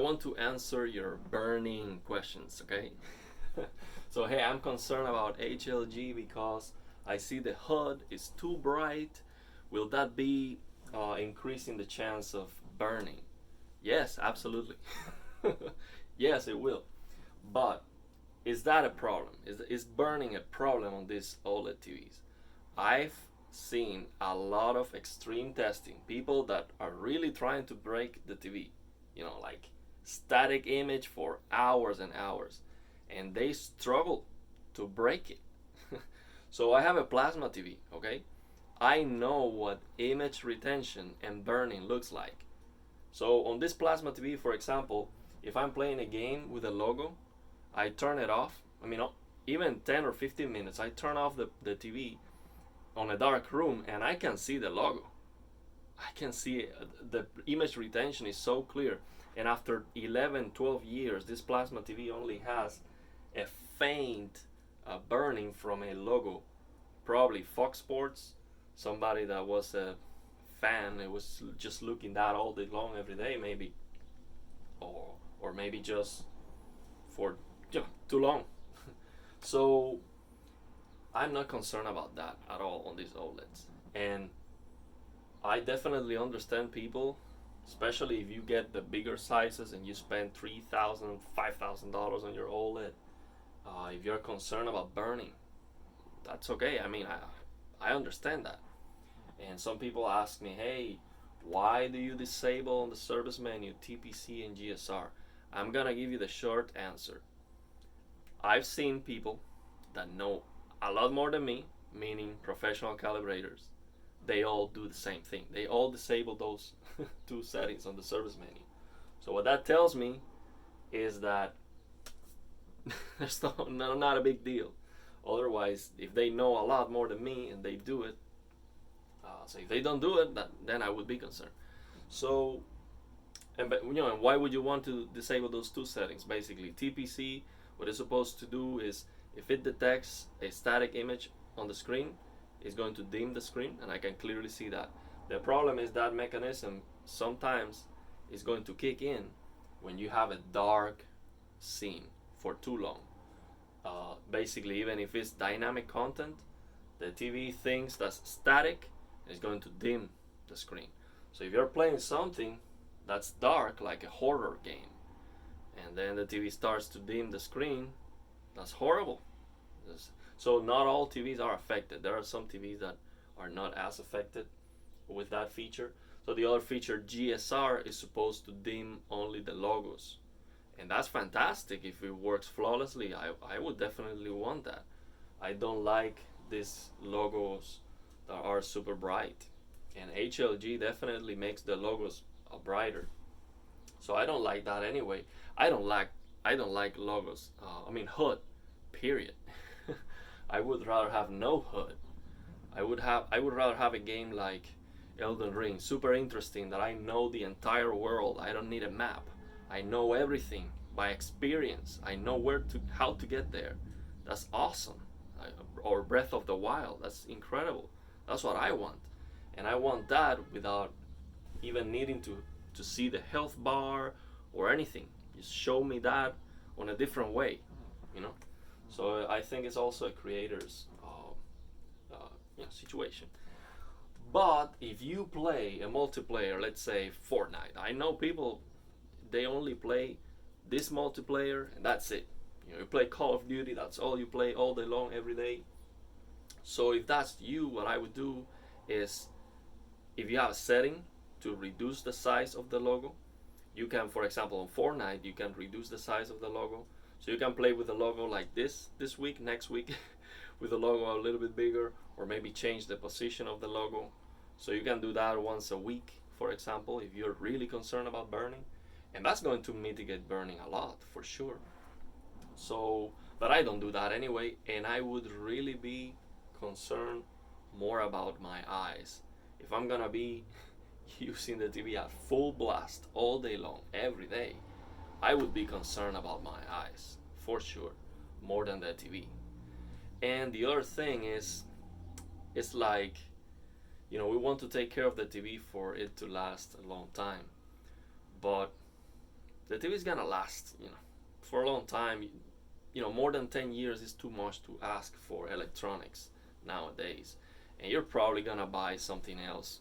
want to answer your burning questions, okay? So hey, I'm concerned about HLG because I see the HUD is too bright. Will that be increasing the chance of burning? Yes, absolutely. Yes, it will. But is that a problem? Is burning a problem on these OLED TVs? I've seen a lot of extreme testing, people that are really trying to break the TV, like static image for hours and hours, and they struggle to break it. So I have a plasma TV, okay? I know what image retention and burning looks like. So on this plasma TV, for example, if I'm playing a game with a logo, I turn it off. I mean, even 10 or 15 minutes, I turn off the TV on a dark room and I can see the logo. I can see the image retention is so clear. And after 11, 12 years, this plasma TV only has a faint burning from a logo. Probably Fox Sports, somebody that was a fan, it was just looking that all day long every day maybe. Or maybe just for too long. So I'm not concerned about that at all on these OLEDs. And I definitely understand people, especially if you get the bigger sizes and you spend $3,000, $5,000 on your OLED. If you're concerned about burning, that's okay. I mean, I understand that. And some people ask me, hey, why do you disable on the service menu TPC and GSR? I'm gonna give you the short answer. I've seen people that know a lot more than me, meaning professional calibrators. They all do the same thing. They all disable those two settings on the service menu. So what that tells me is that there's not a big deal. Otherwise, if they know a lot more than me and they do it, so if they don't do it, then I would be concerned. So, and why would you want to disable those two settings? Basically, TPC, what it's supposed to do is if it detects a static image on the screen, it's going to dim the screen, and I can clearly see that. The problem is that mechanism sometimes is going to kick in when you have a dark scene for too long. Basically, even if it's dynamic content, the TV thinks that's static and it's going to dim the screen. So if you're playing something that's dark, like a horror game, and then the TV starts to dim the screen, that's horrible. So not all TVs are affected. There are some TVs that are not as affected with that feature. So the other feature, GSR, is supposed to dim only the logos. And that's fantastic if it works flawlessly. I would definitely want that. I don't like these logos that are super bright. And HLG definitely makes the logos brighter. So I don't like that anyway. I don't like logos. HUD, period. I would rather have no HUD. I would rather have a game like Elden Ring, super interesting, that I know the entire world. I don't need a map. I know everything by experience. I know how to get there. That's awesome. Or Breath of the Wild. That's incredible. That's what I want. And I want that without even needing to see the health bar or anything. Just show me that on a different way, you know. So I think it's also a creator's situation. But if you play a multiplayer, let's say Fortnite, I know people, they only play this multiplayer and that's it. You play Call of Duty, that's all you play all day long, every day. So if that's you, what I would do is, if you have a setting to reduce the size of the logo, you can, for example, on Fortnite, you can reduce the size of the logo. So you can play with the logo like this week, next week, with the logo a little bit bigger, or maybe change the position of the logo. So you can do that once a week, for example, if you're really concerned about burning. And that's going to mitigate burning a lot, for sure. So, but I don't do that anyway, and I would really be concerned more about my eyes. If I'm gonna be using the TV at full blast all day long, every day, I would be concerned about my eyes, for sure, more than the TV. And the other thing is, it's like, we want to take care of the TV for it to last a long time. But the TV is gonna last, for a long time. More than 10 years is too much to ask for electronics nowadays, and you're probably gonna buy something else,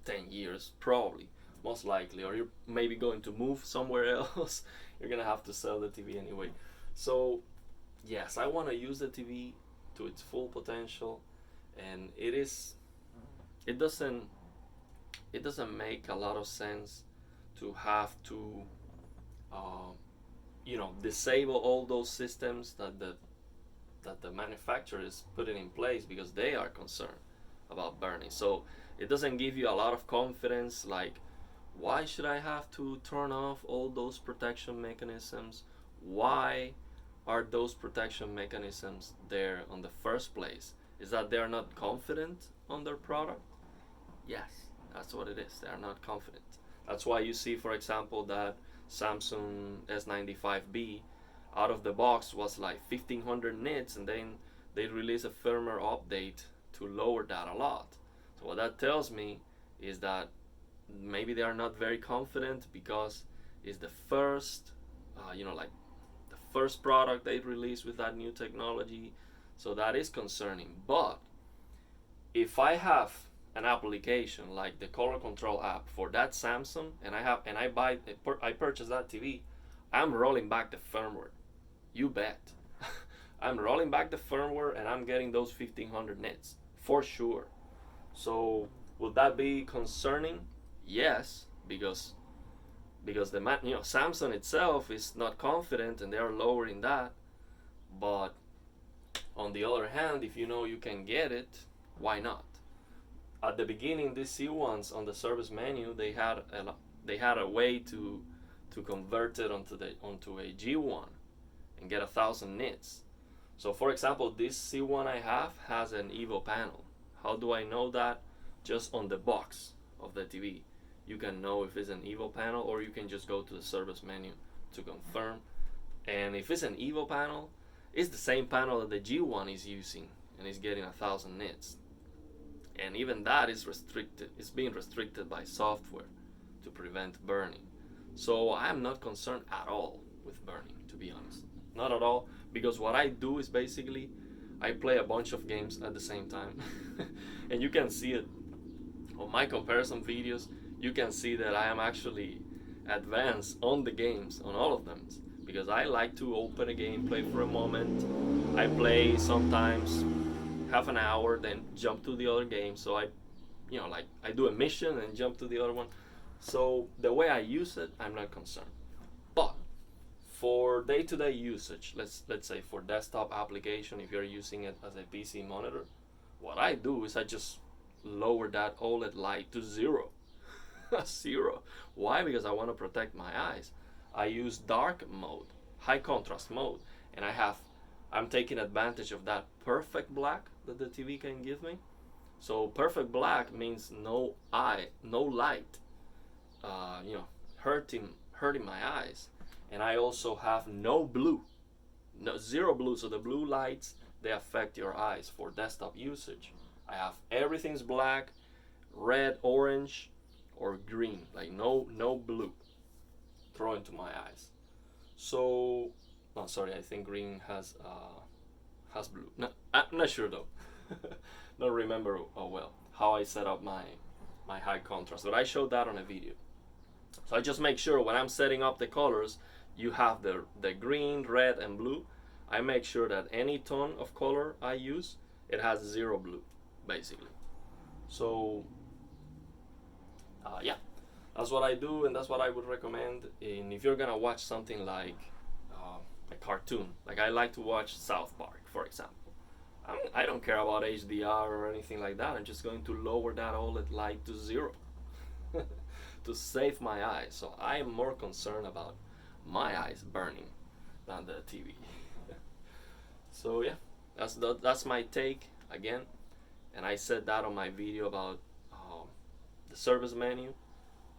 10 years probably, most likely, or you're maybe going to move somewhere else. You're gonna have to sell the TV anyway. So yes, I want to use the TV to its full potential, and it doesn't make a lot of sense to have to uh, disable all those systems that the manufacturer is putting in place, because they are concerned about burning. So it doesn't give you a lot of confidence, like, why should I have to turn off all those protection mechanisms? Why are those protection mechanisms there on the first place? Is that they are not confident on their product? Yes, that's what it is. They are not confident. That's why you see, for example, that Samsung S95B out of the box was like 1500 nits, and then they release a firmware update to lower that a lot. So what that tells me is that maybe they are not very confident, because it's the first, like the first product they released with that new technology. So that is concerning. But if I have an application like the color control app for that Samsung, and I purchase that TV, I'm rolling back the firmware. You bet. I'm rolling back the firmware, and I'm getting those 1500 nits for sure. So would that be concerning? Yes, because Samsung itself is not confident, and they are lowering that. But on the other hand, if you can get it, why not? At the beginning, these C1s on the service menu, they had a way to convert it onto a G1 and get 1000 nits. So for example, this C1 I have has an Evo panel. How do I know that? Just on the box of the TV, you can know if it's an Evo panel, or you can just go to the service menu to confirm. And if it's an Evo panel, it's the same panel that the G1 is using, and it's getting 1000 nits. And even that is restricted. It's being restricted by software to prevent burning. So I'm not concerned at all with burning, to be honest. Not at all, because what I do is basically I play a bunch of games at the same time. And you can see it on my comparison videos. You can see that I am actually advanced on the games, on all of them, because I like to open a game, play for a moment. I play sometimes half an hour, then jump to the other game. So I do a mission and jump to the other one. So the way I use it, I'm not concerned. But for day-to-day usage, let's say for desktop application, if you're using it as a PC monitor, what I do is I just lower that OLED light to 0. 0. Why? Because I want to protect my eyes. I use dark mode, high contrast mode, and I'm taking advantage of that perfect black that the TV can give me. So perfect black means no light, hurting my eyes. And I also have no blue, zero blue. So the blue lights, they affect your eyes for desktop usage. I have everything's black, red, orange, or green, like no blue thrown into my eyes. So, no, sorry, I think green has blue. No, I'm not sure though. Don't remember well how I set up my high contrast, but I showed that on a video. So I just make sure when I'm setting up the colors, you have the green, red, and blue. I make sure that any tone of color I use, it has 0 blue, basically. So yeah, that's what I do, and that's what I would recommend. And if you're gonna watch something like a cartoon, like I like to watch South Park, for example, I don't care about HDR or anything like that. I'm just going to lower that OLED light to 0 to save my eyes. So I am more concerned about my eyes burning than the TV. So yeah, that's my take again, and I said that on my video about the service menu.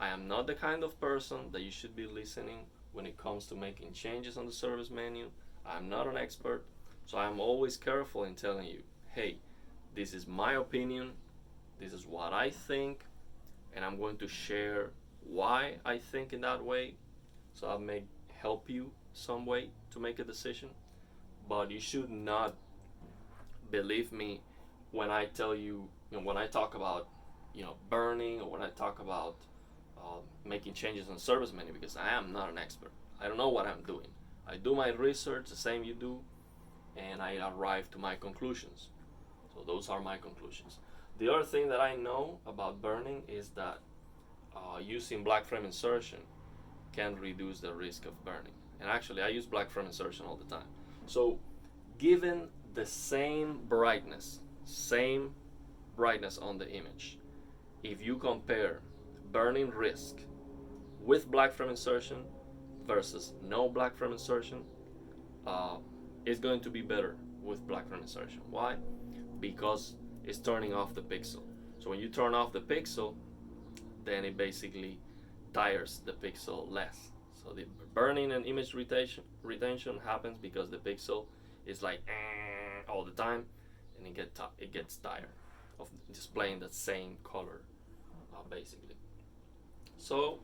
I am not the kind of person that you should be listening when it comes to making changes on the service menu. I'm not an expert, so I'm always careful in telling you, hey, this is my opinion, this is what I think, and I'm going to share why I think in that way. so that may help you some way to make a decision. But you should not believe me when I tell you, when I talk about, burning, or when I talk about making changes on service menu, because I am not an expert. I don't know what I'm doing. I do my research the same you do, and I arrive to my conclusions. So those are my conclusions. The other thing that I know about burning is that using black frame insertion can reduce the risk of burning. And actually, I use black frame insertion all the time. So, given the same brightness on the image, if you compare burning risk with black frame insertion versus no black frame insertion, it's going to be better with black frame insertion. Why? Because it's turning off the pixel. So when you turn off the pixel, then it basically tires the pixel less. So the burning and image retention happens because the pixel is like all the time, and it gets tired of displaying the same color, basically. So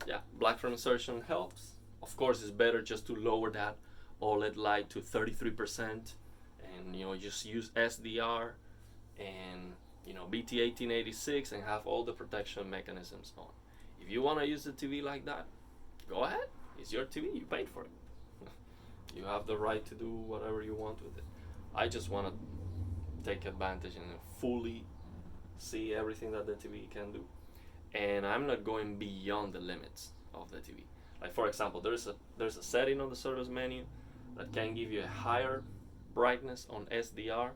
yeah, black frame insertion helps. Of course, it's better just to lower that OLED light to 33%, and just use SDR and BT1886 and have all the protection mechanisms on. If you want to use the TV like that, go ahead. It's your TV. You paid for it. You have the right to do whatever you want with it. I just want to take advantage and fully see everything that the TV can do. And I'm not going beyond the limits of the TV. Like, for example, there's a setting on the service menu that can give you a higher brightness on SDR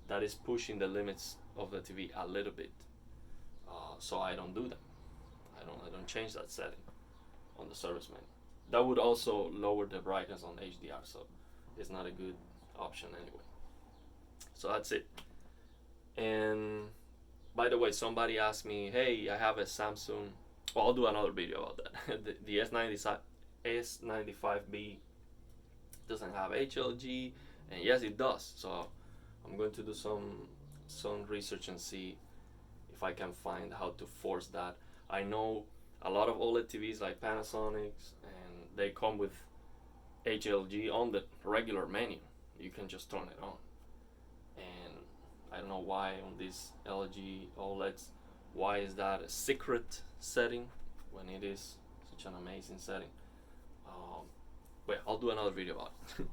that is pushing the limits of the TV a little bit. So I don't do that. I don't change that setting on the service menu. That would also lower the brightness on HDR, so it's not a good option anyway. So that's it. And by the way, somebody asked me, hey, I have a Samsung. Well, I'll do another video about that. the S95B doesn't have HLG, and yes, it does. So I'm going to do some research and see if I can find how to force that. I know a lot of OLED TVs like Panasonic's, and they come with HLG on the regular menu. You can just turn it on. And I don't know why on these LG OLEDs, why is that a secret setting when it is such an amazing setting? But I'll do another video about it.